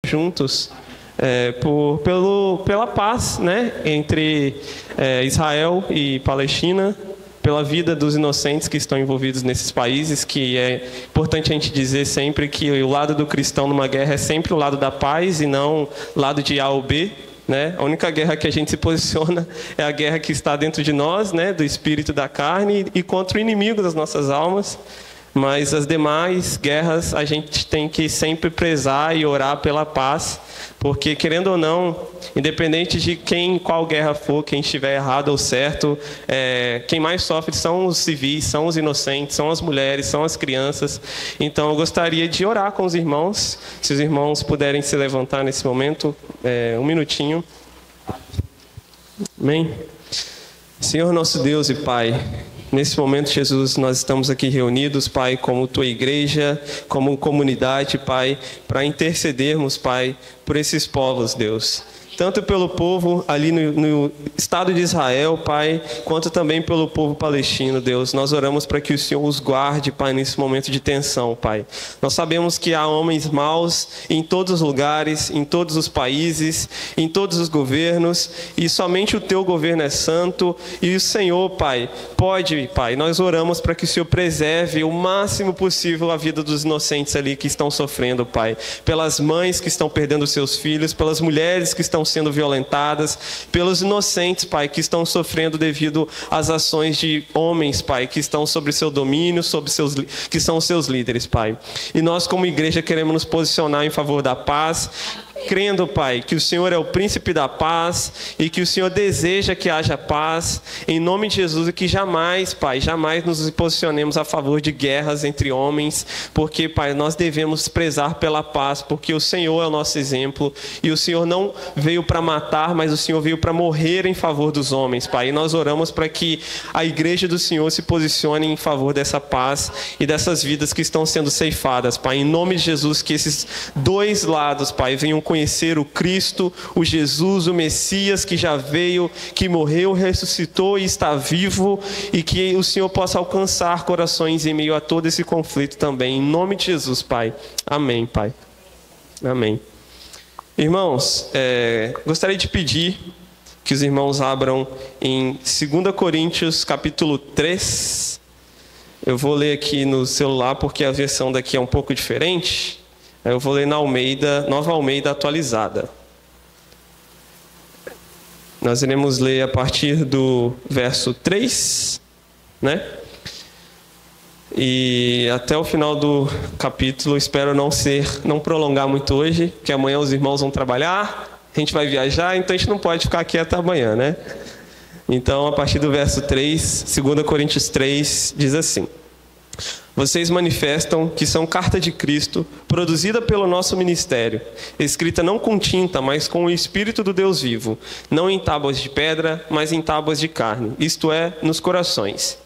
juntos pela paz, né, entre Israel e Palestina, pela vida dos inocentes que estão envolvidos nesses países, que é importante a gente dizer sempre que o lado do cristão numa guerra é sempre o lado da paz e não o lado de A ou B, né? A única guerra que a gente se posiciona é a guerra que está dentro de nós, né, do espírito e da carne, e contra o inimigo das nossas almas. Mas as demais guerras a gente tem que sempre prezar e orar pela paz, porque, querendo ou não, independente de qual guerra for, quem estiver errado ou certo, quem mais sofre são os civis, são os inocentes, são as mulheres, são as crianças. Então eu gostaria de orar com os irmãos, se os irmãos puderem se levantar nesse momento, um minutinho. Amém? Senhor nosso Deus e Pai, nesse momento, Jesus, nós estamos aqui reunidos, Pai, como Tua igreja, como comunidade, Pai, para intercedermos, Pai, por esses povos, Deus. Tanto pelo povo ali no Estado de Israel, Pai, quanto também pelo povo palestino, Deus. Nós oramos para que o Senhor os guarde, Pai, nesse momento de tensão, Pai. Nós sabemos que há homens maus em todos os lugares, em todos os países, em todos os governos, e somente o Teu governo é santo, e o Senhor, Pai, pode, Pai, nós oramos para que o Senhor preserve o máximo possível a vida dos inocentes ali que estão sofrendo, Pai. Pelas mães que estão perdendo seus filhos, pelas mulheres que estão sendo violentadas, pelos inocentes, Pai, que estão sofrendo devido às ações de homens, Pai, que estão sobre seu domínio, que são seus líderes, Pai. E nós, como igreja, queremos nos posicionar em favor da paz, crendo, Pai, que o Senhor é o príncipe da paz e que o Senhor deseja que haja paz, em nome de Jesus, e que jamais, Pai, jamais nos posicionemos a favor de guerras entre homens, porque, Pai, nós devemos prezar pela paz, porque o Senhor é o nosso exemplo, e o Senhor não veio para matar, mas o Senhor veio para morrer em favor dos homens, Pai, e nós oramos para que a igreja do Senhor se posicione em favor dessa paz e dessas vidas que estão sendo ceifadas, Pai, em nome de Jesus, que esses dois lados, Pai, venham conhecer o Cristo, o Jesus, o Messias que já veio, que morreu, ressuscitou e está vivo, e que o Senhor possa alcançar corações em meio a todo esse conflito também, em nome de Jesus, Pai. Amém, Pai. Amém. Irmãos, gostaria de pedir que os irmãos abram em 2 Coríntios capítulo 3. Eu vou ler aqui no celular porque a versão daqui é um pouco diferente. Eu vou ler na Nova Almeida atualizada. Nós iremos ler a partir do verso 3, né? E até o final do capítulo, espero não prolongar muito hoje, porque amanhã os irmãos vão trabalhar, a gente vai viajar, então a gente não pode ficar aqui até amanhã, né? Então, a partir do verso 3, 2 Coríntios 3, diz assim: vocês manifestam que são carta de Cristo, produzida pelo nosso ministério, escrita não com tinta, mas com o Espírito do Deus vivo, não em tábuas de pedra, mas em tábuas de carne, isto é, nos corações.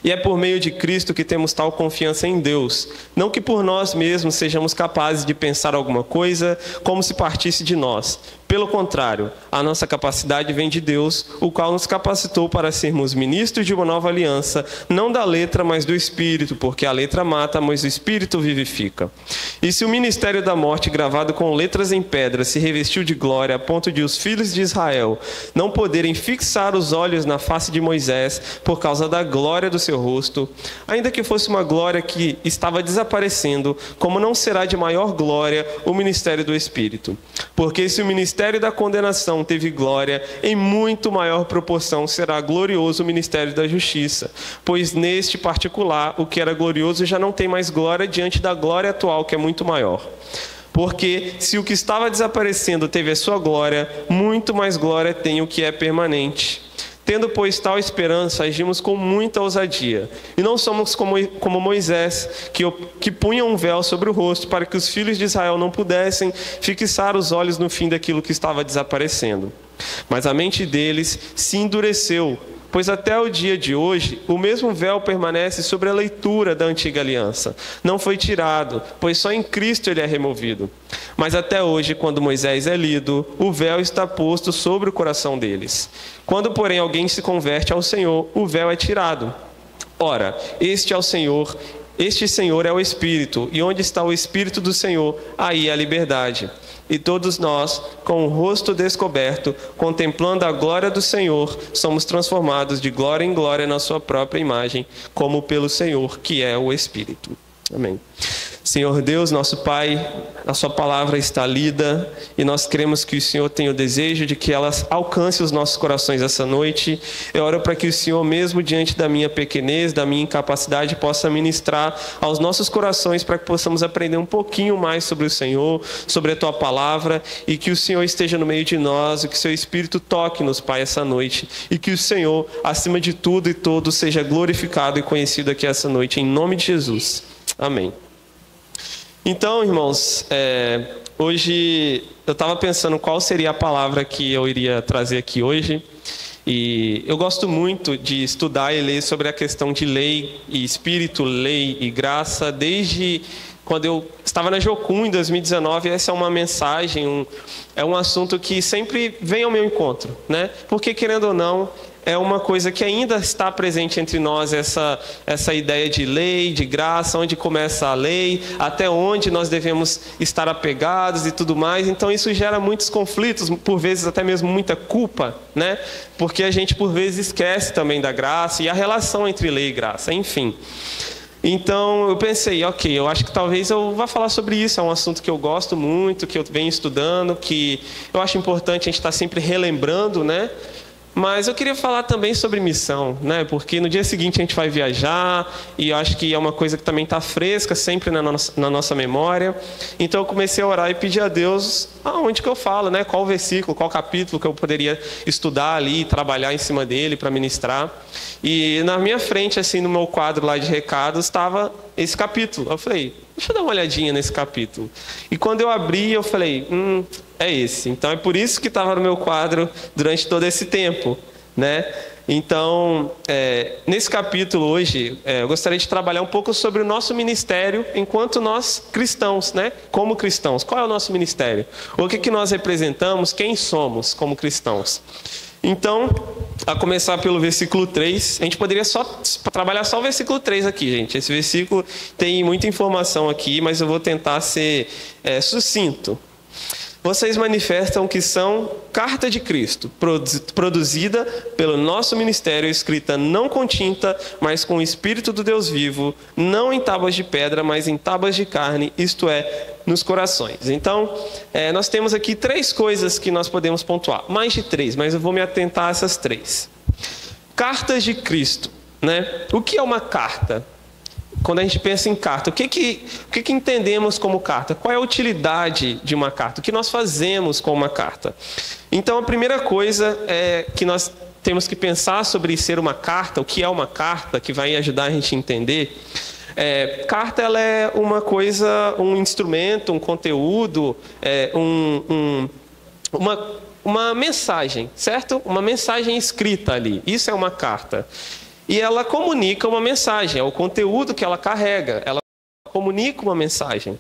E é por meio de Cristo que temos tal confiança em Deus, não que por nós mesmos sejamos capazes de pensar alguma coisa como se partisse de nós. Pelo contrário, a nossa capacidade vem de Deus, o qual nos capacitou para sermos ministros de uma nova aliança, não da letra, mas do Espírito, porque a letra mata, mas o Espírito vivifica. E se o ministério da morte, gravado com letras em pedra, se revestiu de glória, a ponto de os filhos de Israel não poderem fixar os olhos na face de Moisés, por causa da glória do seu rosto, ainda que fosse uma glória que estava desaparecendo, como não será de maior glória o ministério do Espírito? Porque se o ministério da condenação teve glória, em muito maior proporção será glorioso o ministério da justiça, pois neste particular o que era glorioso já não tem mais glória diante da glória atual, que é muito maior. Porque se o que estava desaparecendo teve a sua glória, muito mais glória tem o que é permanente. Tendo, pois, tal esperança, agimos com muita ousadia. E não somos como Moisés, que punha um véu sobre o rosto para que os filhos de Israel não pudessem fixar os olhos no fim daquilo que estava desaparecendo. Mas a mente deles se endureceu, pois até o dia de hoje o mesmo véu permanece sobre a leitura da antiga aliança. Não foi tirado, pois só em Cristo ele é removido. Mas até hoje, quando Moisés é lido, o véu está posto sobre o coração deles. Quando, porém, alguém se converte ao Senhor, o véu é tirado. Ora, este Senhor é o Espírito, e onde está o Espírito do Senhor, aí há liberdade. E todos nós, com o rosto descoberto, contemplando a glória do Senhor, somos transformados de glória em glória na sua própria imagem, como pelo Senhor, que é o Espírito. Amém. Senhor Deus, nosso Pai, a sua palavra está lida e nós queremos que o Senhor tenha o desejo de que ela alcance os nossos corações essa noite. Eu oro para que o Senhor, mesmo diante da minha pequenez, da minha incapacidade, possa ministrar aos nossos corações para que possamos aprender um pouquinho mais sobre o Senhor, sobre a tua palavra, e que o Senhor esteja no meio de nós e que o seu Espírito toque-nos, Pai, essa noite, e que o Senhor, acima de tudo e todos, seja glorificado e conhecido aqui essa noite, em nome de Jesus. Amém. Então, irmãos, hoje eu estava pensando qual seria a palavra que eu iria trazer aqui hoje. E eu gosto muito de estudar e ler sobre a questão de lei e espírito, lei e graça. Desde quando eu estava na Jocum, em 2019, essa é uma mensagem, é um assunto que sempre vem ao meu encontro, né? Porque, querendo ou não, é uma coisa que ainda está presente entre nós, essa ideia de lei, de graça, onde começa a lei, até onde nós devemos estar apegados e tudo mais. Então isso gera muitos conflitos, por vezes até mesmo muita culpa, né? Porque a gente por vezes esquece também da graça e a relação entre lei e graça, enfim. Então eu pensei, ok, eu acho que talvez eu vá falar sobre isso, é um assunto que eu gosto muito, que eu venho estudando, que eu acho importante a gente estar sempre relembrando, né? Mas eu queria falar também sobre missão, né? Porque no dia seguinte a gente vai viajar e eu acho que é uma coisa que também está fresca sempre na nossa memória. Então eu comecei a orar e pedir a Deus aonde que eu falo, né? Qual versículo, qual capítulo que eu poderia estudar ali e trabalhar em cima dele para ministrar. E na minha frente, assim, no meu quadro lá de recados, estava esse capítulo. Eu falei, deixa eu dar uma olhadinha nesse capítulo. E quando eu abri, eu falei, é esse. Então é por isso que estava no meu quadro durante todo esse tempo, né? Então, nesse capítulo hoje, eu gostaria de trabalhar um pouco sobre o nosso ministério enquanto nós cristãos, né? Como cristãos. Qual é o nosso ministério? O que nós representamos? Quem somos como cristãos? Então, a começar pelo versículo 3, a gente poderia trabalhar só o versículo 3 aqui, gente. Esse versículo tem muita informação aqui, mas eu vou tentar ser sucinto. Vocês manifestam que são carta de Cristo, produzida pelo nosso ministério, escrita não com tinta, mas com o Espírito do Deus vivo, não em tábuas de pedra, mas em tábuas de carne, isto é, nos corações. Então, nós temos aqui 3 coisas que nós podemos pontuar. Mais de 3, mas eu vou me atentar a essas 3. Cartas de Cristo, né? O que é uma carta? Quando a gente pensa em carta, o que entendemos como carta? Qual é a utilidade de uma carta? O que nós fazemos com uma carta? Então, a primeira coisa que nós temos que pensar sobre ser uma carta, o que é uma carta, que vai ajudar a gente a entender. Carta, ela é uma coisa, um instrumento, um conteúdo, uma mensagem, certo? Uma mensagem escrita ali. Isso é uma carta. E ela comunica uma mensagem, é o conteúdo que ela carrega, ela comunica uma mensagem.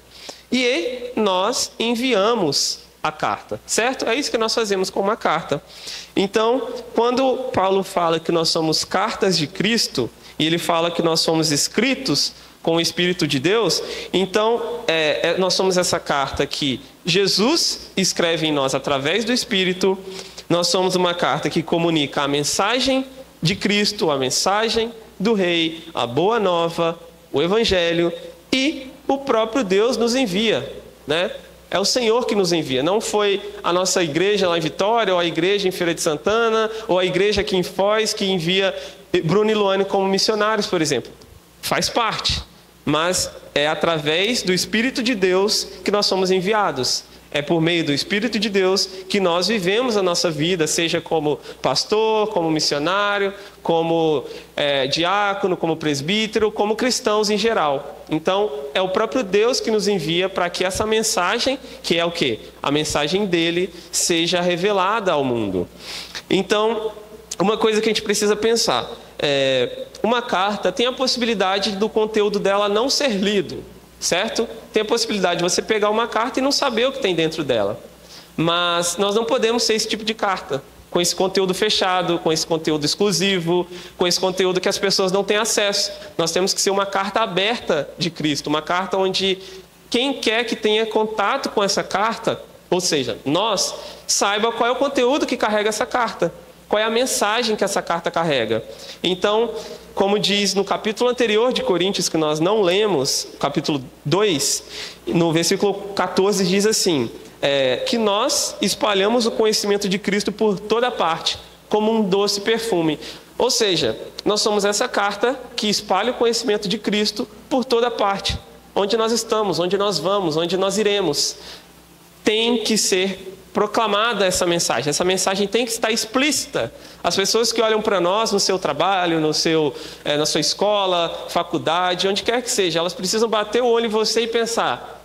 E nós enviamos a carta, certo? É isso que nós fazemos com uma carta. Então, quando Paulo fala que nós somos cartas de Cristo, e ele fala que nós somos escritos com o Espírito de Deus, então nós somos essa carta que Jesus escreve em nós através do Espírito. Nós somos uma carta que comunica a mensagem de Cristo, a mensagem do Rei, a Boa Nova, o Evangelho, e o próprio Deus nos envia, né? É o Senhor que nos envia. Não foi a nossa igreja lá em Vitória, ou a igreja em Feira de Santana, ou a igreja aqui em Foz que envia Bruno e Luane como missionários, por exemplo. Faz parte, mas é através do Espírito de Deus que nós somos enviados. É por meio do Espírito de Deus que nós vivemos a nossa vida, seja como pastor, como missionário, como diácono, como presbítero, como cristãos em geral. Então, é o próprio Deus que nos envia para que essa mensagem, que é o quê? A mensagem dele seja revelada ao mundo. Então, uma coisa que a gente precisa pensar, uma carta tem a possibilidade do conteúdo dela não ser lido, certo? Tem a possibilidade de você pegar uma carta e não saber o que tem dentro dela. Mas nós não podemos ser esse tipo de carta, com esse conteúdo fechado, com esse conteúdo exclusivo, com esse conteúdo que as pessoas não têm acesso. Nós temos que ser uma carta aberta de Cristo, uma carta onde quem quer que tenha contato com essa carta, ou seja, nós, saiba qual é o conteúdo que carrega essa carta, qual é a mensagem que essa carta carrega. Então, como diz no capítulo anterior de Coríntios, que nós não lemos, capítulo 2, no versículo 14 diz assim, que nós espalhamos o conhecimento de Cristo por toda parte, como um doce perfume. Ou seja, nós somos essa carta que espalha o conhecimento de Cristo por toda parte. Onde nós estamos, onde nós vamos, onde nós iremos. Tem que ser proclamada essa mensagem tem que estar explícita. As pessoas que olham para nós no seu trabalho, na sua escola, faculdade, onde quer que seja, elas precisam bater o olho em você e pensar,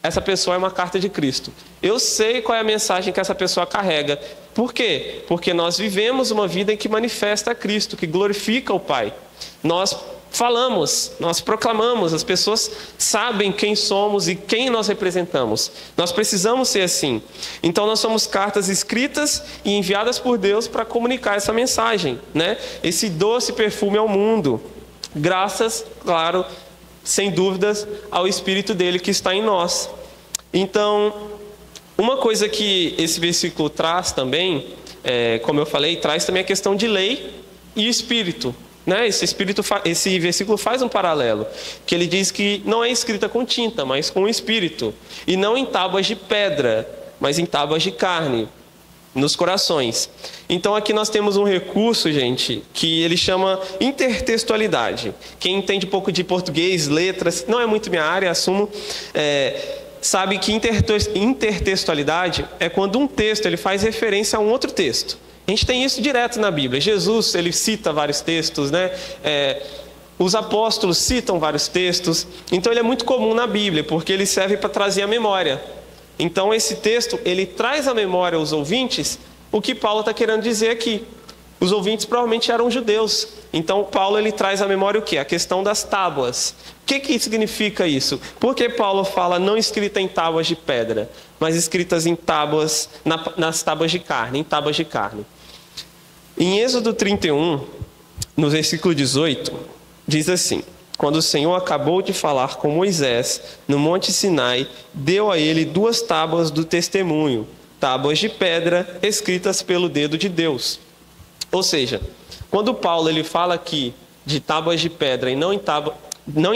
essa pessoa é uma carta de Cristo. Eu sei qual é a mensagem que essa pessoa carrega. Por quê? Porque nós vivemos uma vida em que manifesta a Cristo, que glorifica o Pai. Nós falamos, nós proclamamos, as pessoas sabem quem somos e quem nós representamos. Nós precisamos ser assim. Então nós somos cartas escritas e enviadas por Deus para comunicar essa mensagem, né? Esse doce perfume ao mundo. Graças, claro, sem dúvidas, ao Espírito dele que está em nós. Então, uma coisa que esse versículo traz também, como eu falei, traz também a questão de lei e Espírito. Né? Esse versículo faz um paralelo, que ele diz que não é escrita com tinta, mas com o Espírito, e não em tábuas de pedra, mas em tábuas de carne, nos corações. Então aqui nós temos um recurso, gente, que ele chama intertextualidade. Quem entende um pouco de português, letras, não é muito minha área, assumo, sabe que intertextualidade é quando um texto ele faz referência a um outro texto. A gente tem isso direto na Bíblia. Jesus, ele cita vários textos, né? Os apóstolos citam vários textos. Então ele é muito comum na Bíblia, porque ele serve para trazer a memória. Então esse texto, ele traz à memória aos ouvintes o que Paulo está querendo dizer aqui. Os ouvintes provavelmente eram judeus. Então Paulo, ele traz à memória o quê? A questão das tábuas. O que significa isso? Por que Paulo fala não escrita em tábuas de pedra, mas escritas em tábuas, nas tábuas de carne, em tábuas de carne? Em Êxodo 31, no versículo 18, diz assim: quando o Senhor acabou de falar com Moisés no Monte Sinai, deu a ele 2 tábuas do testemunho, tábuas de pedra escritas pelo dedo de Deus. Ou seja, quando Paulo ele fala aqui de tábuas de pedra e não em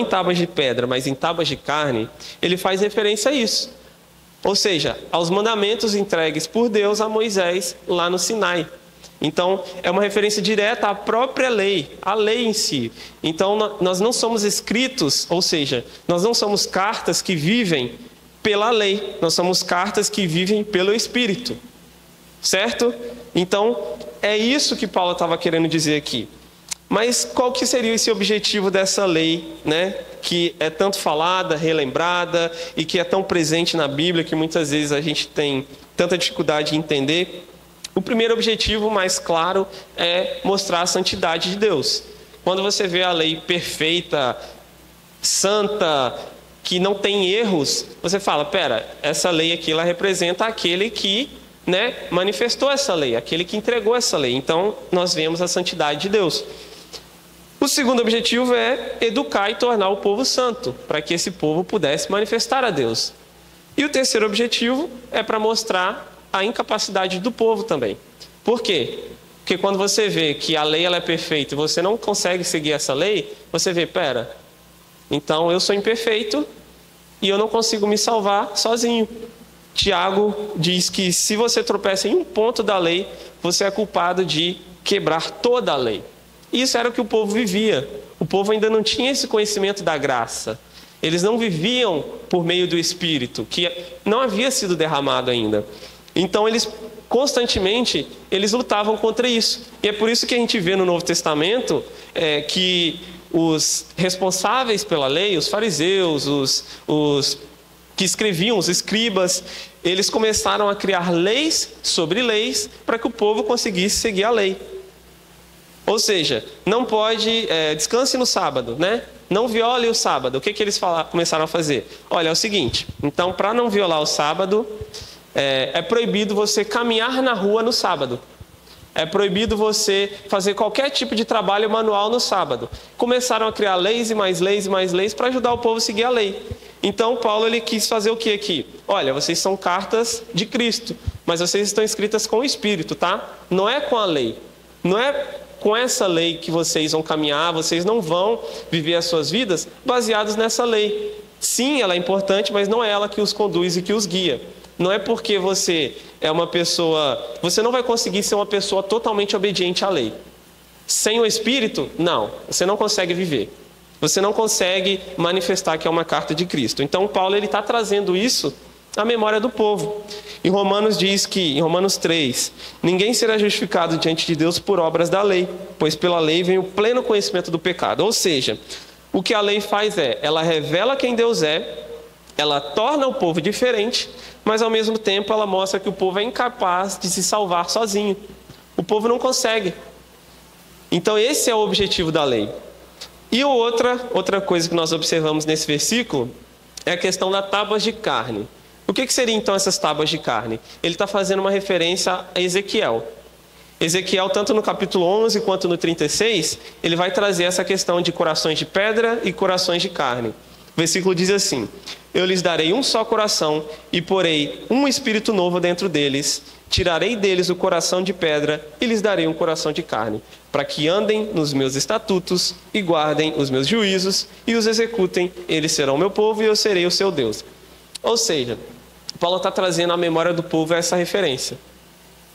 tábuas de pedra, mas em tábuas de carne, ele faz referência a isso. Ou seja, aos mandamentos entregues por Deus a Moisés lá no Sinai. Então, é uma referência direta à própria lei, à lei em si. Então, nós não somos escritos, ou seja, nós não somos cartas que vivem pela lei, nós somos cartas que vivem pelo Espírito. Certo? Então, é isso que Paulo estava querendo dizer aqui. Mas qual que seria esse objetivo dessa lei, né? Que é tanto falada, relembrada e que é tão presente na Bíblia que muitas vezes a gente tem tanta dificuldade em entender? O primeiro objetivo mais claro é mostrar a santidade de Deus. Quando você vê a lei perfeita, santa, que não tem erros, você fala, essa lei aqui ela representa aquele que, né, manifestou essa lei, aquele que entregou essa lei. Então, nós vemos a santidade de Deus. O segundo objetivo é educar e tornar o povo santo, para que esse povo pudesse manifestar a Deus. E o terceiro objetivo é para mostrar a incapacidade do povo também. Por quê? Porque quando você vê que a lei ela é perfeita e você não consegue seguir essa lei, você vê, então eu sou imperfeito e eu não consigo me salvar sozinho. Tiago diz que se você tropeça em um ponto da lei, você é culpado de quebrar toda a lei. Isso era o que o povo vivia. O povo ainda não tinha esse conhecimento da graça. Eles não viviam por meio do Espírito, que não havia sido derramado ainda. Então eles constantemente lutavam contra isso. E é por isso que a gente vê no Novo Testamento que os responsáveis pela lei, os fariseus, os que escreviam, os escribas, eles começaram a criar leis sobre leis para que o povo conseguisse seguir a lei. Ou seja, não pode, descanse no sábado, né? Não viole o sábado. O que eles começaram a fazer? Olha, é o seguinte, então para não violar o sábado, é proibido você caminhar na rua no sábado. É proibido você fazer qualquer tipo de trabalho manual no sábado. Começaram a criar leis e mais leis e mais leis para ajudar o povo a seguir a lei. Então Paulo ele quis fazer o que aqui? Olha, vocês são cartas de Cristo, mas vocês estão escritas com o Espírito, tá? Não é com a lei. Não é com essa lei que vocês vão caminhar, vocês não vão viver as suas vidas baseados nessa lei. Sim, ela é importante, mas não é ela que os conduz e que os guia. Não é porque você é uma pessoa... Você não vai conseguir ser uma pessoa totalmente obediente à lei. Sem o Espírito, não. Você não consegue viver. Você não consegue manifestar que é uma carta de Cristo. Então, Paulo está trazendo isso à memória do povo. Em Romanos diz que, em Romanos 3, ninguém será justificado diante de Deus por obras da lei, pois pela lei vem o pleno conhecimento do pecado. Ou seja, o que a lei faz ela revela quem Deus é, ela torna o povo diferente, mas ao mesmo tempo ela mostra que o povo é incapaz de se salvar sozinho. O povo não consegue. Então esse é o objetivo da lei. E outra coisa que nós observamos nesse versículo é a questão das tábuas de carne. O que seriam então essas tábuas de carne? Ele está fazendo uma referência a Ezequiel. Ezequiel, tanto no capítulo 11 quanto no 36, ele vai trazer essa questão de corações de pedra e corações de carne. O versículo diz assim: eu lhes darei um só coração e porei um espírito novo dentro deles. Tirarei deles o coração de pedra e lhes darei um coração de carne, para que andem nos meus estatutos e guardem os meus juízos e os executem. Eles serão meu povo e eu serei o seu Deus. Ou seja, Paulo está trazendo à memória do povo essa referência.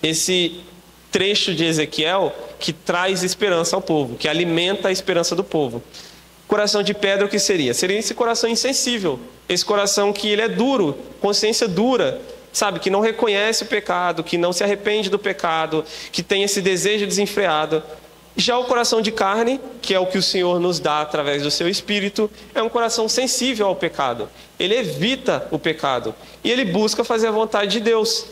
Esse trecho de Ezequiel que traz esperança ao povo, que alimenta a esperança do povo. Coração de pedra, o que seria? Seria esse coração insensível, esse coração que ele é duro, consciência dura, sabe, que não reconhece o pecado, que não se arrepende do pecado, que tem esse desejo desenfreado. Já o coração de carne, que é o que o Senhor nos dá através do seu Espírito, é um coração sensível ao pecado. Ele evita o pecado e ele busca fazer a vontade de Deus,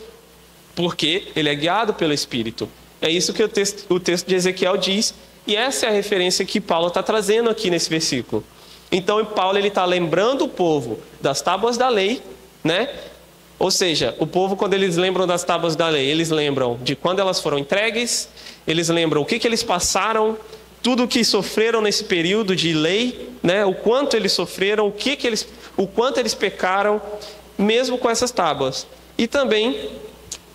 porque ele é guiado pelo Espírito. É isso que o texto de Ezequiel diz, e essa é a referência que Paulo está trazendo aqui nesse versículo. Então Paulo está lembrando o povo das tábuas da lei, né? Ou seja, o povo, quando eles lembram das tábuas da lei, eles lembram de quando elas foram entregues, eles lembram o que eles passaram, tudo o que sofreram nesse período de lei, né? O quanto eles sofreram, o quanto eles pecaram, mesmo com essas tábuas. E também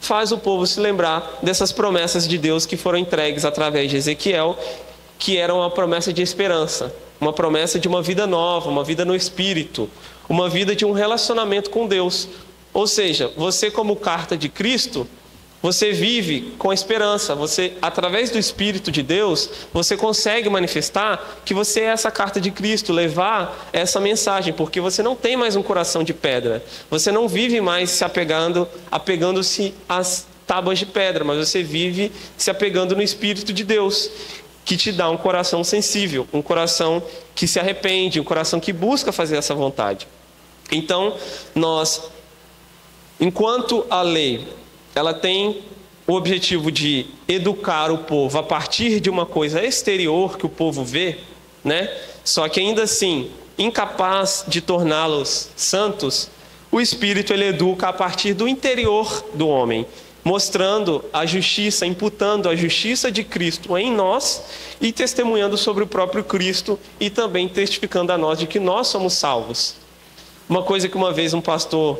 faz o povo se lembrar dessas promessas de Deus que foram entregues através de Ezequiel, que eram uma promessa de esperança, uma promessa de uma vida nova, uma vida no Espírito, uma vida de um relacionamento com Deus. Ou seja, você como carta de Cristo, você vive com esperança. Você, através do Espírito de Deus, você consegue manifestar que você é essa carta de Cristo, levar essa mensagem, porque você não tem mais um coração de pedra. Você não vive mais se apegando-se às tábuas de pedra, mas você vive se apegando no Espírito de Deus, que te dá um coração sensível, um coração que se arrepende, um coração que busca fazer essa vontade. Então, enquanto a lei, ela tem o objetivo de educar o povo a partir de uma coisa exterior que o povo vê, né? Só que ainda assim, incapaz de torná-los santos, o Espírito ele educa a partir do interior do homem, mostrando a justiça, imputando a justiça de Cristo em nós e testemunhando sobre o próprio Cristo e também testificando a nós de que nós somos salvos. Uma coisa que uma vez um pastor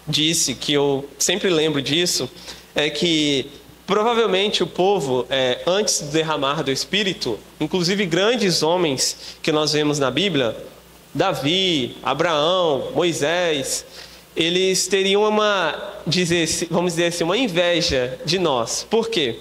disse, que eu sempre lembro disso, é que provavelmente o povo, antes do derramar do Espírito, inclusive grandes homens que nós vemos na Bíblia, Davi, Abraão, Moisés, eles teriam vamos dizer assim, uma inveja de nós. Por quê?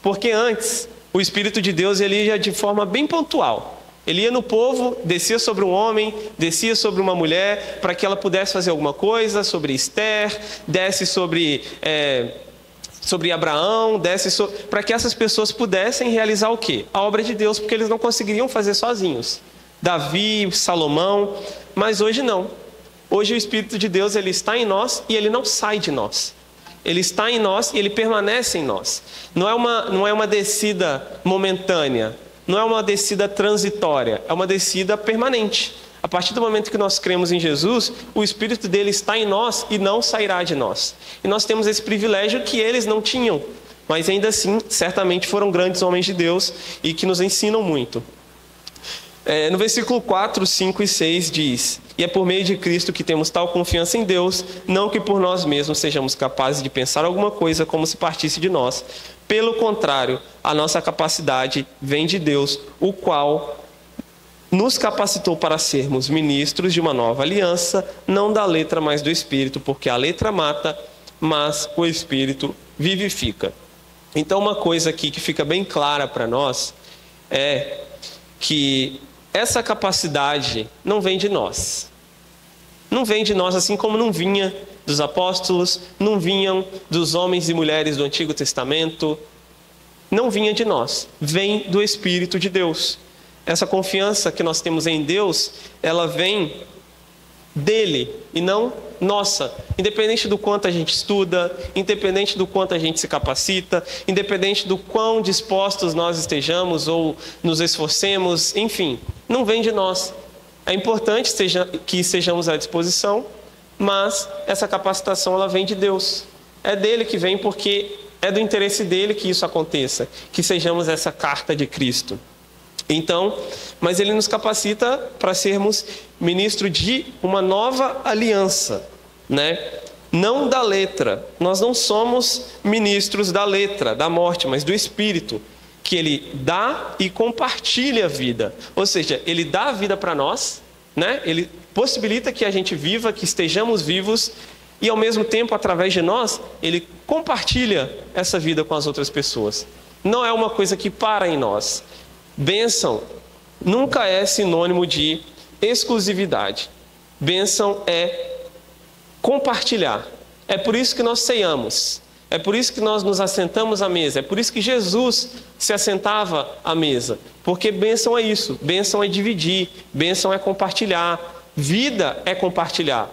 Porque antes, o Espírito de Deus ele ia de forma bem pontual. Ele ia no povo, descia sobre um homem, descia sobre uma mulher, para que ela pudesse fazer alguma coisa, sobre Esther, desce sobre Abraão, para que essas pessoas pudessem realizar o quê? A obra de Deus, porque eles não conseguiriam fazer sozinhos. Davi, Salomão, mas hoje não. Hoje o Espírito de Deus ele está em nós e ele não sai de nós. Ele está em nós e ele permanece em nós. Não é uma descida momentânea. Não é uma descida transitória, é uma descida permanente. A partir do momento que nós cremos em Jesus, o Espírito dele está em nós e não sairá de nós. E nós temos esse privilégio que eles não tinham, mas ainda assim, certamente foram grandes homens de Deus e que nos ensinam muito. No versículo 4, 5 e 6 diz: e é por meio de Cristo que temos tal confiança em Deus, não que por nós mesmos sejamos capazes de pensar alguma coisa como se partisse de nós. Pelo contrário, a nossa capacidade vem de Deus, o qual nos capacitou para sermos ministros de uma nova aliança, não da letra, mas do Espírito, porque a letra mata, mas o Espírito vivifica. Então, uma coisa aqui que fica bem clara para nós é que essa capacidade não vem de nós. Não vem de nós, assim como não vinha dos apóstolos, não vinham dos homens e mulheres do Antigo Testamento. Não vinha de nós, vem do Espírito de Deus. Essa confiança que nós temos em Deus, ela vem dele e não nossa. Independente do quanto a gente estuda, independente do quanto a gente se capacita, independente do quão dispostos nós estejamos ou nos esforcemos, enfim, não vem de nós. É importante que estejamos à disposição, mas essa capacitação ela vem de Deus. É dele que vem, porque é do interesse dele que isso aconteça, que sejamos essa carta de Cristo. Então, mas ele nos capacita para sermos ministro de uma nova aliança, né? Não da letra. Nós não somos ministros da letra, da morte, mas do Espírito, que ele dá e compartilha a vida. Ou seja, ele dá a vida para nós, né? Ele possibilita que a gente viva, que estejamos vivos, e ao mesmo tempo, através de nós, ele compartilha essa vida com as outras pessoas. Não é uma coisa que para em nós. Bênção nunca é sinônimo de exclusividade. Bênção é compartilhar. É por isso que nós ceiamos. É por isso que nós nos assentamos à mesa. É por isso que Jesus se assentava à mesa. Porque bênção é isso. Bênção é dividir. Bênção é compartilhar. Vida é compartilhar.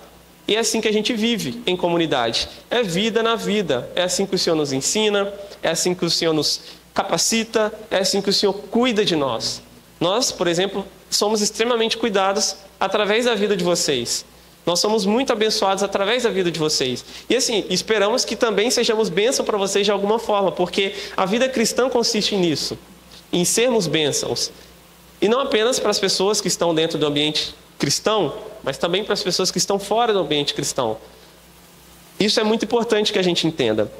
E é assim que a gente vive em comunidade. É vida na vida. É assim que o Senhor nos ensina. É assim que o Senhor nos capacita. É assim que o Senhor cuida de nós. Nós, por exemplo, somos extremamente cuidados através da vida de vocês. Nós somos muito abençoados através da vida de vocês. E assim, esperamos que também sejamos bênção para vocês de alguma forma, porque a vida cristã consiste nisso, em sermos bênçãos. E não apenas para as pessoas que estão dentro do ambiente cristão, mas também para as pessoas que estão fora do ambiente cristão. Isso é muito importante que a gente entenda.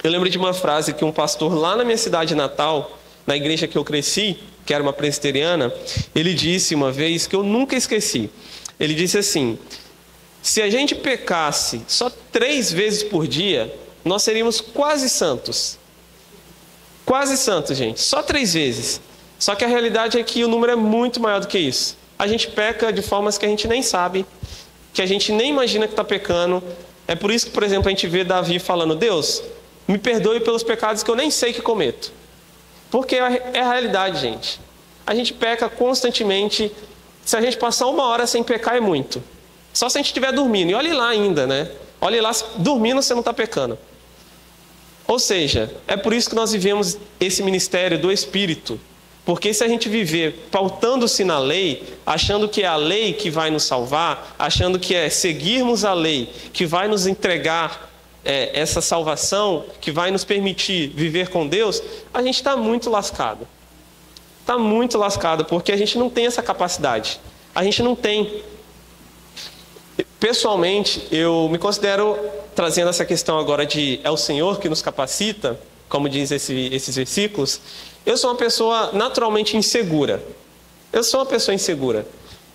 Eu lembro de uma frase que um pastor lá na minha cidade natal, na igreja que eu cresci, que era uma presbiteriana, ele disse uma vez, que eu nunca esqueci. Ele disse assim: se a gente pecasse só 3 vezes por dia, nós seríamos quase santos. Quase santos, gente. Só 3 vezes. Só que a realidade é que o número é muito maior do que isso. A gente peca de formas que a gente nem sabe, que a gente nem imagina que está pecando. É por isso que, por exemplo, a gente vê Davi falando: Deus, me perdoe pelos pecados que eu nem sei que cometo. Porque é a realidade, gente. A gente peca constantemente. Se a gente passar 1 hora sem pecar é muito. Só se a gente estiver dormindo. E olhe lá ainda, né? Olhe lá, dormindo você não está pecando. Ou seja, é por isso que nós vivemos esse ministério do Espírito. Porque se a gente viver pautando-se na lei, achando que é a lei que vai nos salvar, achando que é seguirmos a lei que vai nos entregar essa salvação, que vai nos permitir viver com Deus, a gente está muito lascado. Está muito lascado, porque a gente não tem essa capacidade. A gente não tem. Pessoalmente, eu me considero, trazendo essa questão agora de é o Senhor que nos capacita, como diz esses versículos, eu sou uma pessoa naturalmente insegura. Eu sou uma pessoa insegura.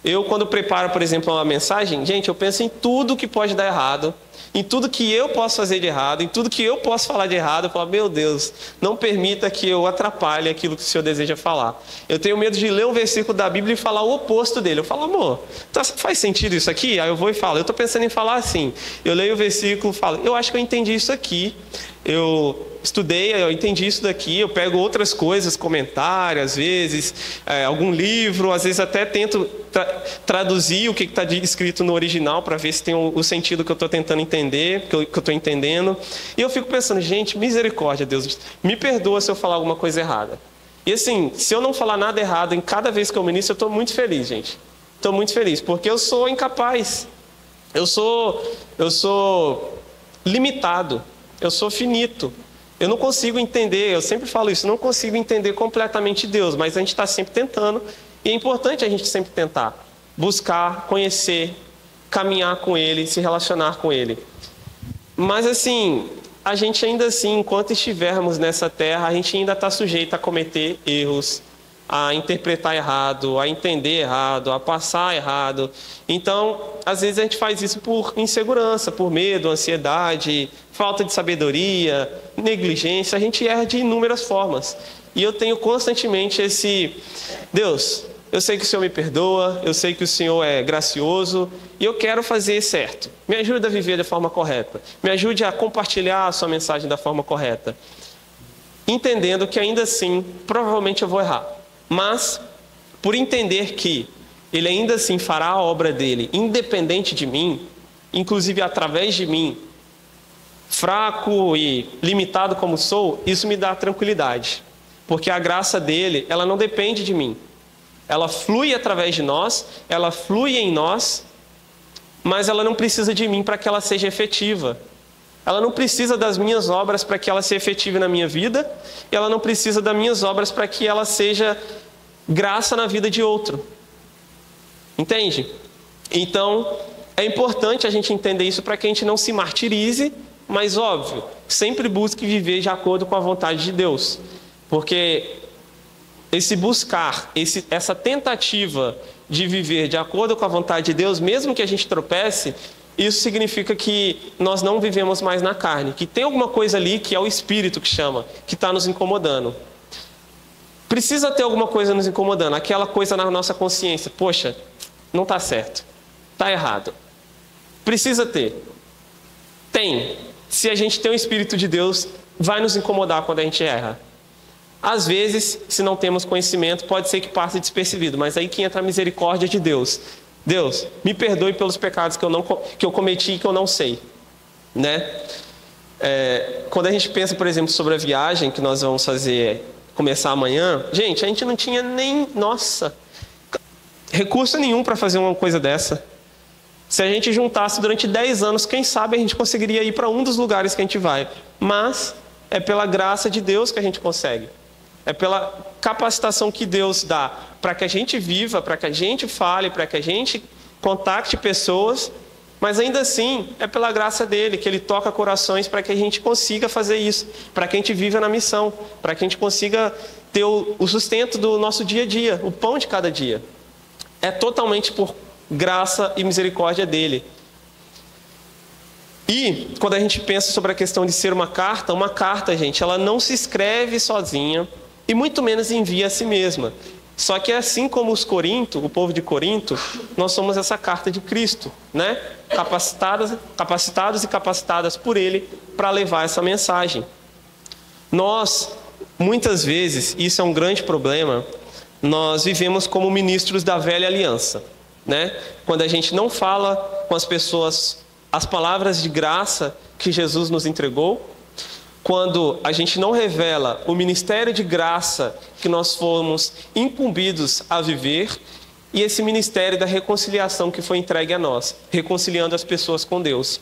Eu, quando preparo, por exemplo, uma mensagem, gente, eu penso em tudo que pode dar errado, em tudo que eu posso fazer de errado, em tudo que eu posso falar de errado. Eu falo: meu Deus, não permita que eu atrapalhe aquilo que o Senhor deseja falar. Eu tenho medo de ler um versículo da Bíblia e falar o oposto dele. Eu falo: amor, faz sentido isso aqui? Aí eu vou e falo: eu estou pensando em falar assim. Eu leio o versículo e falo: eu acho que eu entendi isso aqui. Eu estudei, eu entendi isso daqui. Eu pego outras coisas, comentários, às vezes, algum livro, às vezes até tento traduzir o que está escrito no original para ver se tem o sentido que eu estou tentando entender, que eu estou entendendo. E eu fico pensando: gente, misericórdia, Deus, me perdoa se eu falar alguma coisa errada. E assim, se eu não falar nada errado em cada vez que eu ministro, eu estou muito feliz, gente. Estou muito feliz, porque eu sou incapaz. Eu sou limitado. Eu sou finito. Eu não consigo entender, eu sempre falo isso, não consigo entender completamente Deus, mas a gente está sempre tentando. E é importante a gente sempre tentar buscar, conhecer, caminhar com Ele, se relacionar com Ele. Mas assim, a gente ainda assim, enquanto estivermos nessa terra, a gente ainda está sujeito a cometer erros, a interpretar errado, a entender errado, a passar errado. Então, às vezes a gente faz isso por insegurança, por medo, ansiedade, falta de sabedoria, negligência. A gente erra de inúmeras formas. E eu tenho constantemente Deus, eu sei que o Senhor me perdoa, eu sei que o Senhor é gracioso e eu quero fazer certo. Me ajude a viver da forma correta. Me ajude a compartilhar a sua mensagem da forma correta. Entendendo que ainda assim, provavelmente eu vou errar. Mas, por entender que Ele ainda assim fará a obra dele, independente de mim, inclusive através de mim, fraco e limitado como sou, isso me dá tranquilidade. Porque a graça dele, ela não depende de mim. Ela flui através de nós, ela flui em nós, mas ela não precisa de mim para que ela seja efetiva. Ela não precisa das minhas obras para que ela seja efetiva na minha vida, e ela não precisa das minhas obras para que ela seja graça na vida de outro. Entende? Então, é importante a gente entender isso para que a gente não se martirize, mas óbvio, sempre busque viver de acordo com a vontade de Deus. Porque esse buscar, essa tentativa de viver de acordo com a vontade de Deus, mesmo que a gente tropece, isso significa que nós não vivemos mais na carne, que tem alguma coisa ali que é o Espírito que chama, que está nos incomodando. Precisa ter alguma coisa nos incomodando, aquela coisa na nossa consciência, poxa, não está certo, está errado. Precisa ter. Tem. Se a gente tem o Espírito de Deus, vai nos incomodar quando a gente erra. Às vezes, se não temos conhecimento, pode ser que passe despercebido, mas aí que entra a misericórdia de Deus. Deus, me perdoe pelos pecados que eu cometi e que eu não sei. Né? Quando a gente pensa, por exemplo, sobre a viagem que nós vamos começar amanhã, gente, a gente não tinha nem, recurso nenhum para fazer uma coisa dessa. Se a gente juntasse durante 10 anos, quem sabe a gente conseguiria ir para um dos lugares que a gente vai. Mas é pela graça de Deus que a gente consegue. É pela capacitação que Deus dá para que a gente viva, para que a gente fale, para que a gente contacte pessoas, mas ainda assim é pela graça dele que ele toca corações para que a gente consiga fazer isso, para que a gente viva na missão, para que a gente consiga ter o sustento do nosso dia a dia, o pão de cada dia. É totalmente por graça e misericórdia dele. E quando a gente pensa sobre a questão de ser uma carta, gente, ela não se escreve sozinha e muito menos envia a si mesma. Só que assim como o povo de Corinto, nós somos essa carta de Cristo, né? Capacitados e capacitadas por Ele para levar essa mensagem. Nós, muitas vezes, isso é um grande problema, nós vivemos como ministros da velha aliança, né? Quando a gente não fala com as pessoas as palavras de graça que Jesus nos entregou, quando a gente não revela o ministério de graça que nós fomos incumbidos a viver, e esse ministério da reconciliação que foi entregue a nós, reconciliando as pessoas com Deus.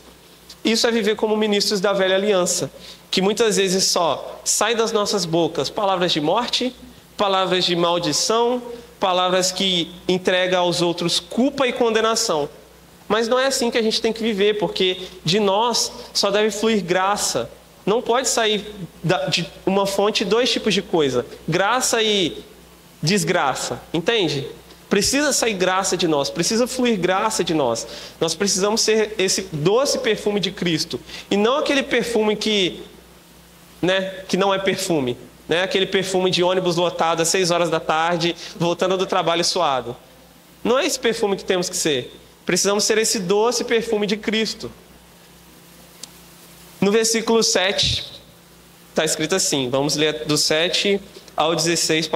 Isso é viver como ministros da velha aliança, que muitas vezes só sai das nossas bocas palavras de morte, palavras de maldição, palavras que entregam aos outros culpa e condenação. Mas não é assim que a gente tem que viver, porque de nós só deve fluir graça. Não pode sair de uma fonte dois tipos de coisa, graça e desgraça, entende? Precisa sair graça de nós, precisa fluir graça de nós. Nós precisamos ser esse doce perfume de Cristo, e não aquele perfume que não é perfume, né? Aquele perfume de ônibus lotado às 6 horas da tarde, voltando do trabalho suado. Não é esse perfume que temos que ser. Precisamos ser esse doce perfume de Cristo. No versículo 7, está escrito assim, vamos ler do 7 ao 16,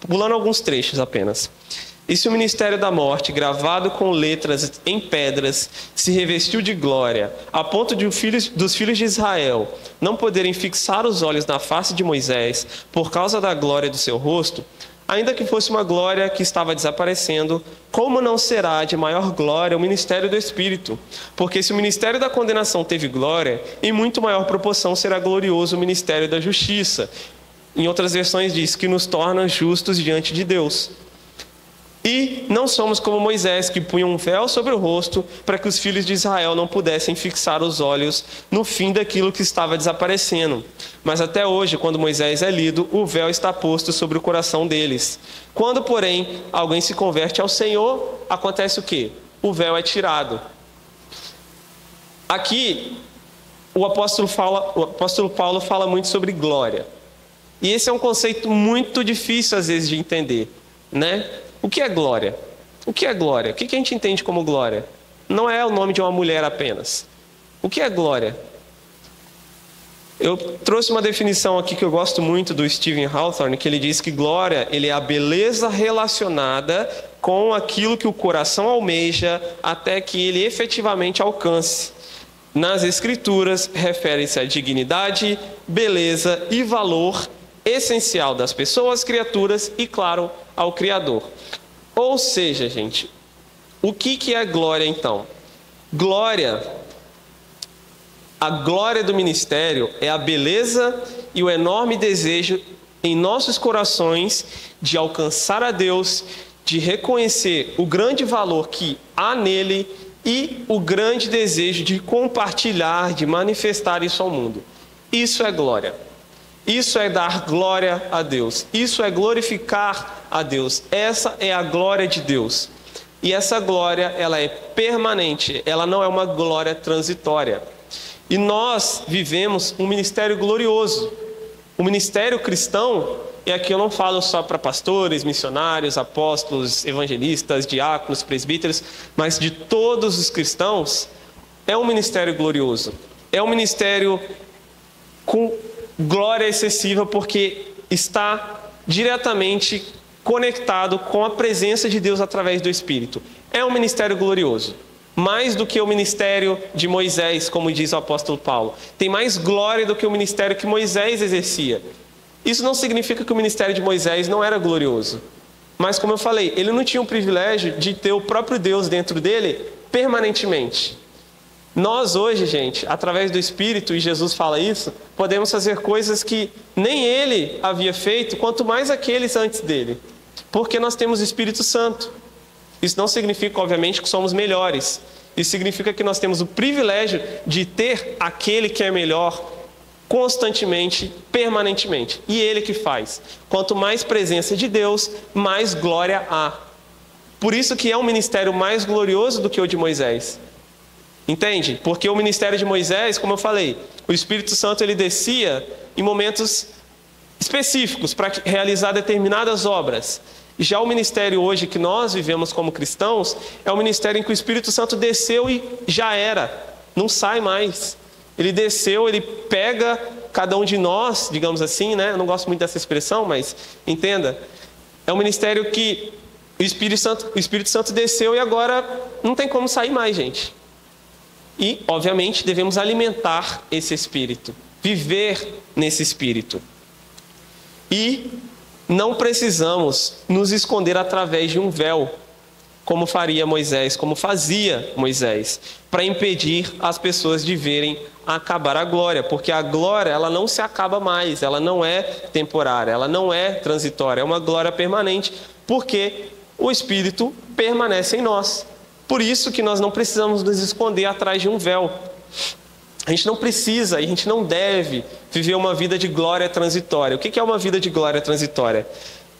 pulando alguns trechos apenas. E se o ministério da morte, gravado com letras em pedras, se revestiu de glória, a ponto de dos filhos de Israel não poderem fixar os olhos na face de Moisés por causa da glória do seu rosto, ainda que fosse uma glória que estava desaparecendo, como não será de maior glória o ministério do Espírito? Porque se o ministério da condenação teve glória, em muito maior proporção será glorioso o ministério da justiça. Em outras versões diz que nos torna justos diante de Deus. E não somos como Moisés, que punha um véu sobre o rosto para que os filhos de Israel não pudessem fixar os olhos no fim daquilo que estava desaparecendo. Mas até hoje, quando Moisés é lido, o véu está posto sobre o coração deles. Quando, porém, alguém se converte ao Senhor, acontece o quê? O véu é tirado. Aqui, o apóstolo Paulo fala muito sobre glória. E esse é um conceito muito difícil, às vezes, de entender, né? O que é glória? O que é glória? O que a gente entende como glória? Não é o nome de uma mulher apenas. O que é glória? Eu trouxe uma definição aqui que eu gosto muito do Stephen Hawthorne, que ele diz que glória é a beleza relacionada com aquilo que o coração almeja até que ele efetivamente alcance. Nas Escrituras, refere-se à dignidade, beleza e valor essencial das pessoas, criaturas e, claro, ao Criador. Ou seja, gente, o que é glória então? A glória do ministério é a beleza e o enorme desejo em nossos corações de alcançar a Deus, de reconhecer o grande valor que há nele e o grande desejo de compartilhar, de manifestar isso ao mundo. Isso é glória. Isso é dar glória a Deus. Isso é glorificar a Deus. Essa é a glória de Deus. E essa glória, ela é permanente. Ela não é uma glória transitória. E nós vivemos um ministério glorioso. O ministério cristão, e aqui eu não falo só para pastores, missionários, apóstolos, evangelistas, diáconos, presbíteros, mas de todos os cristãos, é um ministério glorioso. É um ministério com glória excessiva, porque está diretamente conectado com a presença de Deus através do Espírito. É um ministério glorioso, mais do que o ministério de Moisés, como diz o apóstolo Paulo. Tem mais glória do que o ministério que Moisés exercia. Isso não significa que o ministério de Moisés não era glorioso, mas, como eu falei, ele não tinha o privilégio de ter o próprio Deus dentro dele permanentemente. Nós hoje, gente, através do Espírito, e Jesus fala isso, podemos fazer coisas que nem ele havia feito, quanto mais aqueles antes dele. Porque nós temos o Espírito Santo. Isso não significa, obviamente, que somos melhores. Isso significa que nós temos o privilégio de ter aquele que é melhor constantemente, permanentemente. E ele que faz. Quanto mais presença de Deus, mais glória há. Por isso que é um ministério mais glorioso do que o de Moisés. Entende? Porque o ministério de Moisés, como eu falei, o Espírito Santo ele descia em momentos específicos para realizar determinadas obras. Já o ministério hoje que nós vivemos como cristãos é um ministério em que o Espírito Santo desceu e já era, não sai mais. Ele desceu, ele pega cada um de nós, digamos assim, né? Eu não gosto muito dessa expressão, mas entenda. É um ministério que o Espírito Santo desceu e agora não tem como sair mais, gente. E, obviamente, devemos alimentar esse Espírito, viver nesse Espírito. E não precisamos nos esconder através de um véu, como faria Moisés, como fazia Moisés, para impedir as pessoas de verem acabar a glória, porque a glória ela não se acaba mais, ela não é temporária, ela não é transitória, é uma glória permanente, porque o Espírito permanece em nós. Por isso que nós não precisamos nos esconder atrás de um véu. A gente não precisa e a gente não deve viver uma vida de glória transitória. O que é uma vida de glória transitória?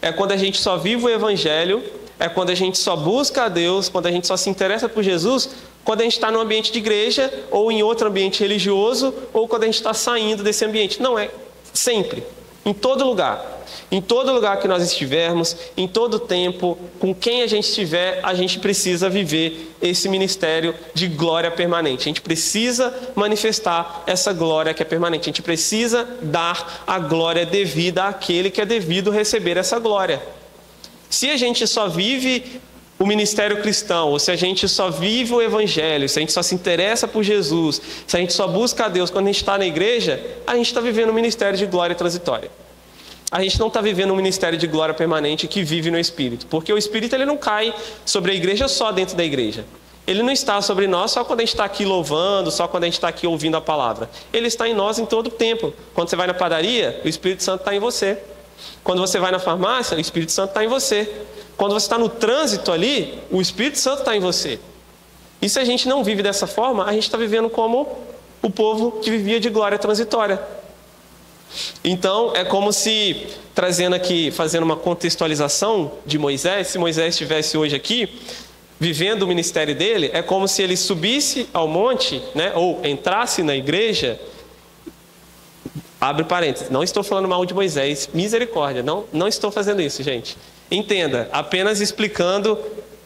É quando a gente só vive o Evangelho, é quando a gente só busca a Deus, quando a gente só se interessa por Jesus, quando a gente está no ambiente de igreja, ou em outro ambiente religioso, ou quando a gente está saindo desse ambiente. Não, é sempre, em todo lugar. Em todo lugar que nós estivermos, em todo tempo, com quem a gente estiver, a gente precisa viver esse ministério de glória permanente. A gente precisa manifestar essa glória que é permanente. A gente precisa dar a glória devida àquele que é devido receber essa glória. Se a gente só vive o ministério cristão, ou se a gente só vive o Evangelho, se a gente só se interessa por Jesus, se a gente só busca a Deus quando a gente está na igreja, a gente está vivendo um ministério de glória transitória. A gente não está vivendo um ministério de glória permanente que vive no Espírito. Porque o Espírito ele não cai sobre a igreja só dentro da igreja. Ele não está sobre nós só quando a gente está aqui louvando, só quando a gente está aqui ouvindo a palavra. Ele está em nós em todo o tempo. Quando você vai na padaria, o Espírito Santo está em você. Quando você vai na farmácia, o Espírito Santo está em você. Quando você está no trânsito ali, o Espírito Santo está em você. E se a gente não vive dessa forma, a gente está vivendo como o povo que vivia de glória transitória. Então, é como se, trazendo aqui, fazendo uma contextualização de Moisés, se Moisés estivesse hoje aqui, vivendo o ministério dele, é como se ele subisse ao monte, né, ou entrasse na igreja, abre parênteses, não estou falando mal de Moisés, misericórdia, não estou fazendo isso, gente. Entenda, apenas explicando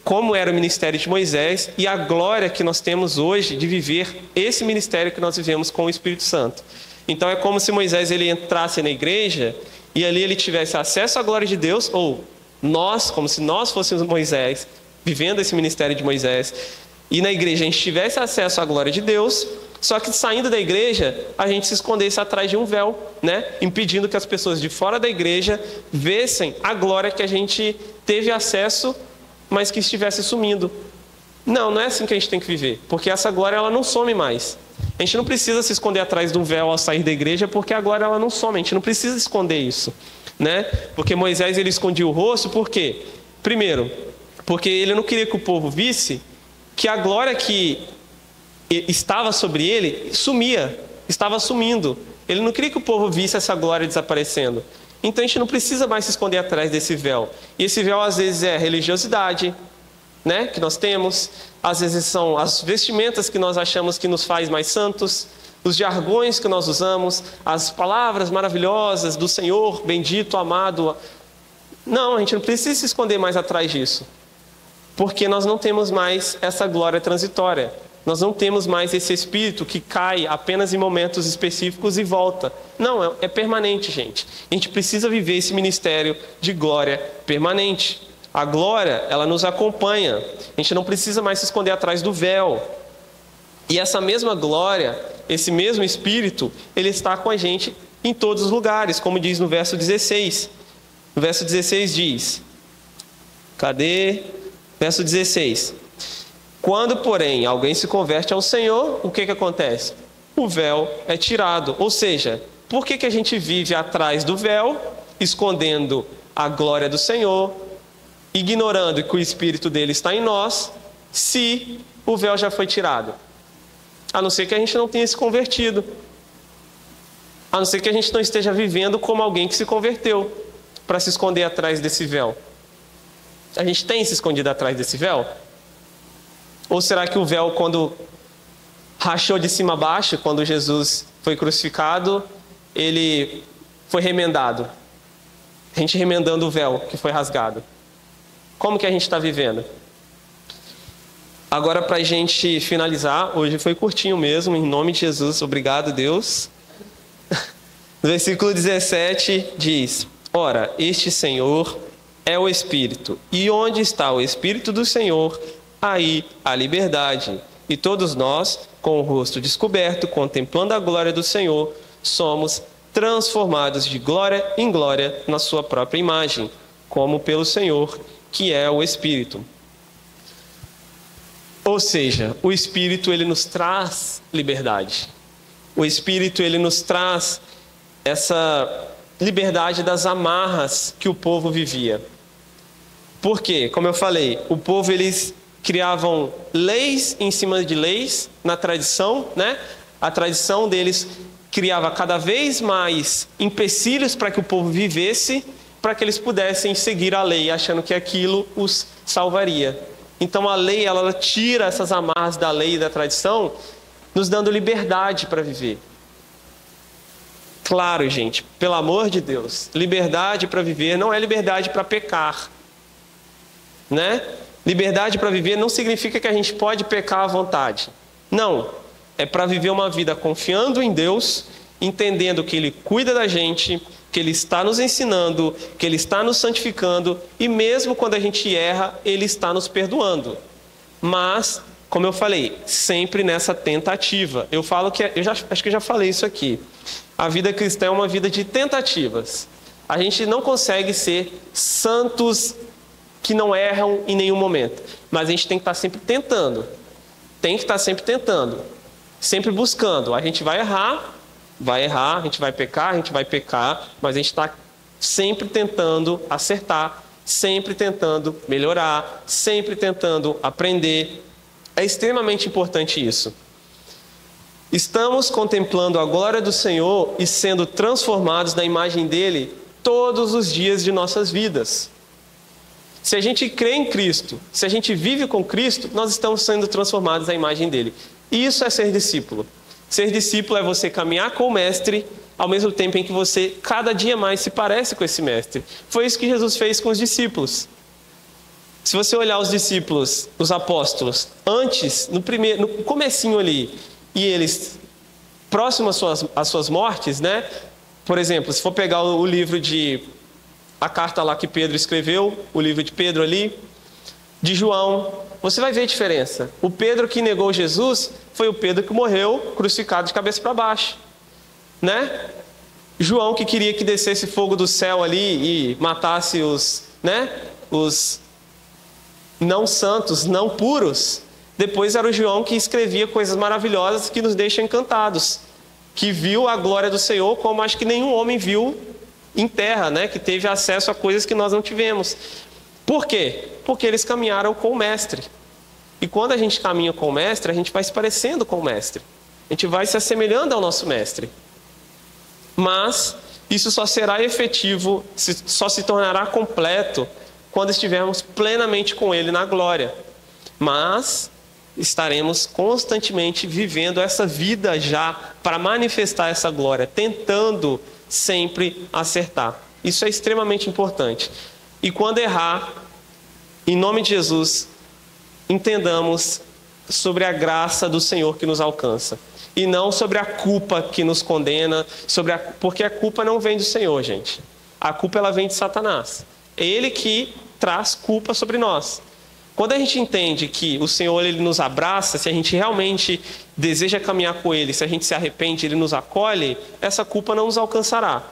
como era o ministério de Moisés e a glória que nós temos hoje de viver esse ministério que nós vivemos com o Espírito Santo. Então é como se Moisés ele entrasse na igreja e ali ele tivesse acesso à glória de Deus, ou nós, como se nós fôssemos Moisés, vivendo esse ministério de Moisés, e na igreja a gente tivesse acesso à glória de Deus, só que saindo da igreja a gente se escondesse atrás de um véu, né? Impedindo que as pessoas de fora da igreja vissem a glória que a gente teve acesso, mas que estivesse sumindo. Não é assim que a gente tem que viver, porque essa glória ela não some mais. A gente não precisa se esconder atrás de um véu ao sair da igreja, porque a glória ela não some, a gente não precisa esconder isso, né? Porque Moisés ele escondia o rosto, por quê? Primeiro, porque ele não queria que o povo visse que a glória que estava sobre ele sumia, estava sumindo. Ele não queria que o povo visse essa glória desaparecendo. Então a gente não precisa mais se esconder atrás desse véu. E esse véu às vezes é religiosidade, né, que nós temos, às vezes são as vestimentas que nós achamos que nos faz mais santos, os jargões que nós usamos, as palavras maravilhosas do Senhor, bendito, amado. Não, a gente não precisa se esconder mais atrás disso, porque nós não temos mais essa glória transitória. Nós não temos mais esse Espírito que cai apenas em momentos específicos e volta. Não, é permanente, gente. A gente precisa viver esse ministério de glória permanente. A glória, ela nos acompanha. A gente não precisa mais se esconder atrás do véu. E essa mesma glória, esse mesmo Espírito, ele está com a gente em todos os lugares, como diz no verso 16. No verso 16 diz... Cadê? Verso 16. Quando, porém, alguém se converte ao Senhor, o que acontece? O véu é tirado. Ou seja, por que a gente vive atrás do véu, escondendo a glória do Senhor, ignorando que o Espírito dele está em nós, se o véu já foi tirado? A não ser que a gente não tenha se convertido. A não ser que a gente não esteja vivendo como alguém que se converteu, para se esconder atrás desse véu. A gente tem se escondido atrás desse véu? Ou será que o véu, quando rachou de cima a baixo, quando Jesus foi crucificado, ele foi remendado? A gente remendando o véu que foi rasgado. Como que a gente está vivendo? Agora, para a gente finalizar, hoje foi curtinho mesmo, em nome de Jesus, obrigado, Deus. No versículo 17 diz: ora, este Senhor é o Espírito, e onde está o Espírito do Senhor, aí a liberdade. E todos nós, com o rosto descoberto, contemplando a glória do Senhor, somos transformados de glória em glória na sua própria imagem, como pelo Senhor, que é o Espírito. Ou seja, o Espírito ele nos traz liberdade. O Espírito ele nos traz essa liberdade das amarras que o povo vivia. Por quê? Como eu falei, o povo eles criavam leis em cima de leis na tradição, né? A tradição deles criava cada vez mais empecilhos para que o povo vivesse, para que eles pudessem seguir a lei, achando que aquilo os salvaria. Então a lei ela tira essas amarras da lei e da tradição, nos dando liberdade para viver. Claro, gente, pelo amor de Deus, liberdade para viver não é liberdade para pecar, né? Liberdade para viver não significa que a gente pode pecar à vontade. Não, é para viver uma vida confiando em Deus, entendendo que Ele cuida da gente, que Ele está nos ensinando, que Ele está nos santificando, e mesmo quando a gente erra, Ele está nos perdoando. Mas, como eu falei, sempre nessa tentativa. Eu falo que, acho que eu já falei isso aqui. A vida cristã é uma vida de tentativas. A gente não consegue ser santos que não erram em nenhum momento. Mas a gente tem que estar sempre tentando. Tem que estar sempre tentando. Sempre buscando. A gente vai errar, a gente vai pecar, mas a gente está sempre tentando acertar, sempre tentando melhorar, sempre tentando aprender. É extremamente importante isso. Estamos contemplando a glória do Senhor e sendo transformados na imagem dele todos os dias de nossas vidas. Se a gente crê em Cristo, se a gente vive com Cristo, nós estamos sendo transformados na imagem dele. Isso é ser discípulo. Ser discípulo é você caminhar com o Mestre, ao mesmo tempo em que você cada dia mais se parece com esse Mestre. Foi isso que Jesus fez com os discípulos. Se você olhar os discípulos, os apóstolos, antes, no comecinho ali, e eles próximos às suas mortes, né? Por exemplo, se for pegar o livro a carta lá que Pedro escreveu, o livro de Pedro ali, de João, você vai ver a diferença. O Pedro que negou Jesus foi o Pedro que morreu crucificado de cabeça para baixo, né? João que queria que descesse fogo do céu ali e matasse os não santos, não puros. Depois era o João que escrevia coisas maravilhosas que nos deixam encantados, que viu a glória do Senhor como acho que nenhum homem viu em terra, né? Que teve acesso a coisas que nós não tivemos. Por quê? Porque eles caminharam com o Mestre. E quando a gente caminha com o Mestre, a gente vai se parecendo com o Mestre. A gente vai se assemelhando ao nosso Mestre. Mas isso só será efetivo, só se tornará completo quando estivermos plenamente com Ele na glória. Mas estaremos constantemente vivendo essa vida já para manifestar essa glória, tentando sempre acertar. Isso é extremamente importante. E quando errar, em nome de Jesus, entendamos sobre a graça do Senhor que nos alcança. E não sobre a culpa que nos condena, porque a culpa não vem do Senhor, gente. A culpa ela vem de Satanás. É ele que traz culpa sobre nós. Quando a gente entende que o Senhor ele nos abraça, se a gente realmente deseja caminhar com Ele, se a gente se arrepende, Ele nos acolhe, essa culpa não nos alcançará.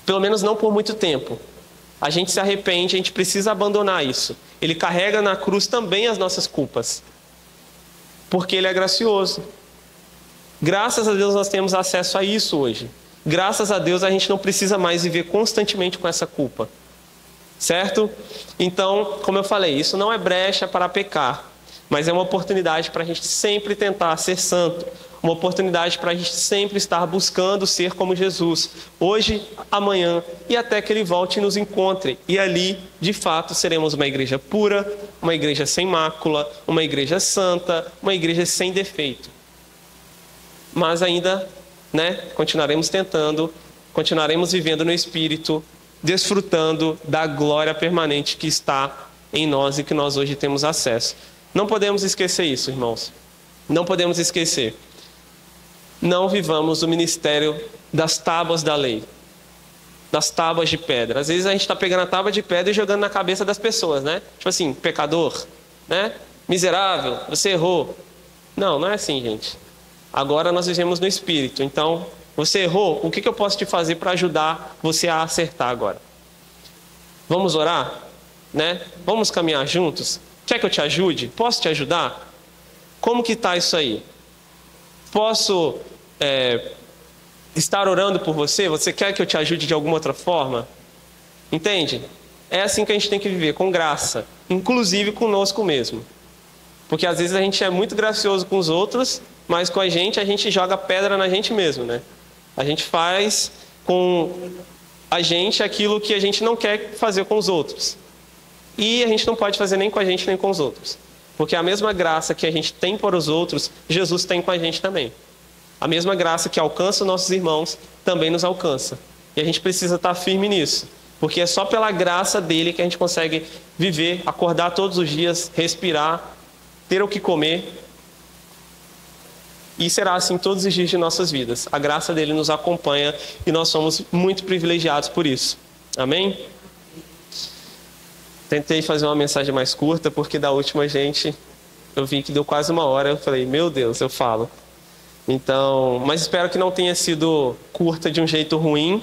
Pelo menos não por muito tempo. A gente se arrepende, a gente precisa abandonar isso. Ele carrega na cruz também as nossas culpas. Porque Ele é gracioso. Graças a Deus nós temos acesso a isso hoje. Graças a Deus a gente não precisa mais viver constantemente com essa culpa. Certo? Então, como eu falei, isso não é brecha para pecar, mas é uma oportunidade para a gente sempre tentar ser santo, uma oportunidade para a gente sempre estar buscando ser como Jesus, hoje, amanhã e até que Ele volte e nos encontre. E ali, de fato, seremos uma igreja pura, uma igreja sem mácula, uma igreja santa, uma igreja sem defeito. Mas ainda, continuaremos tentando, continuaremos vivendo no Espírito, desfrutando da glória permanente que está em nós e que nós hoje temos acesso. Não podemos esquecer isso, irmãos. Não podemos esquecer. Não vivamos o ministério das tábuas da lei, das tábuas de pedra. Às vezes a gente está pegando a tábua de pedra e jogando na cabeça das pessoas, né? Tipo assim, pecador, né? Miserável, você errou. Não, não é assim, gente. Agora nós vivemos no Espírito, então você errou, o que eu posso te fazer para ajudar você a acertar agora? Vamos orar? Vamos caminhar juntos? Quer que eu te ajude? Posso te ajudar? Como que está isso aí? Posso estar orando por você? Você quer que eu te ajude de alguma outra forma? Entende? É assim que a gente tem que viver, com graça, inclusive conosco mesmo. Porque às vezes a gente é muito gracioso com os outros, mas com a gente joga pedra na gente mesmo, né? A gente faz com a gente aquilo que a gente não quer fazer com os outros. E a gente não pode fazer nem com a gente nem com os outros. Porque a mesma graça que a gente tem para os outros, Jesus tem com a gente também. A mesma graça que alcança os nossos irmãos, também nos alcança. E a gente precisa estar firme nisso. Porque é só pela graça dele que a gente consegue viver, acordar todos os dias, respirar, ter o que comer. E será assim todos os dias de nossas vidas. A graça dele nos acompanha e nós somos muito privilegiados por isso. Amém? Tentei fazer uma mensagem mais curta, porque da última eu vi que deu quase 1 hora. Eu falei, meu Deus, eu falo. Então, mas espero que não tenha sido curta de um jeito ruim.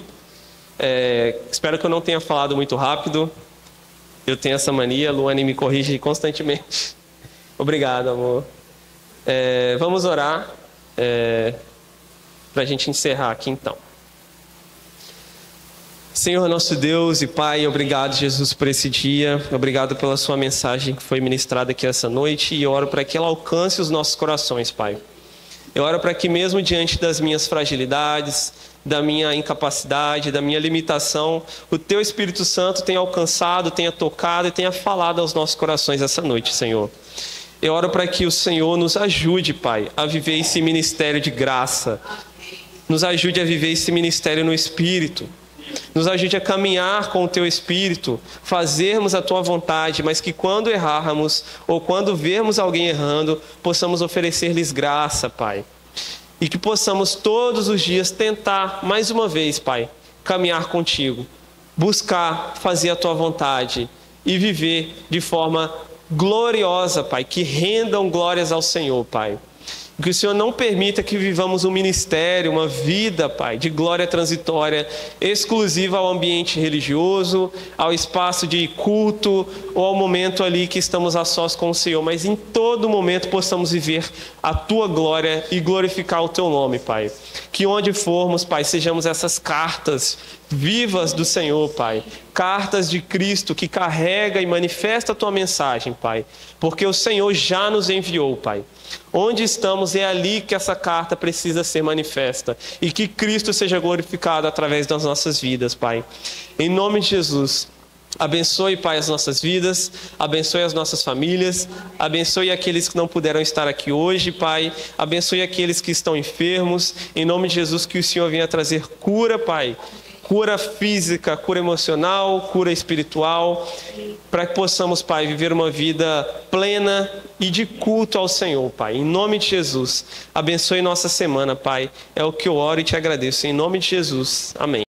Espero que eu não tenha falado muito rápido. Eu tenho essa mania, a Luane me corrige constantemente. Obrigado, amor. Vamos orar. Para a gente encerrar aqui então. Senhor nosso Deus e Pai, obrigado, Jesus, por esse dia. Obrigado pela sua mensagem que foi ministrada aqui essa noite. E eu oro para que ela alcance os nossos corações, Pai. Eu oro para que mesmo diante das minhas fragilidades, da minha incapacidade, da minha limitação, o Teu Espírito Santo tenha alcançado, tenha tocado e tenha falado aos nossos corações essa noite, Senhor. Eu oro para que o Senhor nos ajude, Pai, a viver esse ministério de graça. Nos ajude a viver esse ministério no Espírito. Nos ajude a caminhar com o Teu Espírito, fazermos a Tua vontade, mas que quando errarmos ou quando vermos alguém errando, possamos oferecer-lhes graça, Pai. E que possamos todos os dias tentar, mais uma vez, Pai, caminhar contigo, buscar fazer a Tua vontade e viver de forma gloriosa, Pai, que rendam glórias ao Senhor, Pai. Que o Senhor não permita que vivamos um ministério, uma vida, Pai, de glória transitória, exclusiva ao ambiente religioso, ao espaço de culto ou ao momento ali que estamos a sós com o Senhor, mas em todo momento possamos viver a Tua glória e glorificar o Teu nome, Pai. Que onde formos, Pai, sejamos essas cartas vivas do Senhor, Pai. Cartas de Cristo que carrega e manifesta a Tua mensagem, Pai. Porque o Senhor já nos enviou, Pai. Onde estamos é ali que essa carta precisa ser manifesta. E que Cristo seja glorificado através das nossas vidas, Pai. Em nome de Jesus, abençoe, Pai, as nossas vidas, abençoe as nossas famílias, abençoe aqueles que não puderam estar aqui hoje, Pai, abençoe aqueles que estão enfermos, em nome de Jesus, que o Senhor venha trazer cura, Pai, cura física, cura emocional, cura espiritual, para que possamos, Pai, viver uma vida plena e de culto ao Senhor, Pai, em nome de Jesus, abençoe nossa semana, Pai, é o que eu oro e te agradeço, em nome de Jesus, amém.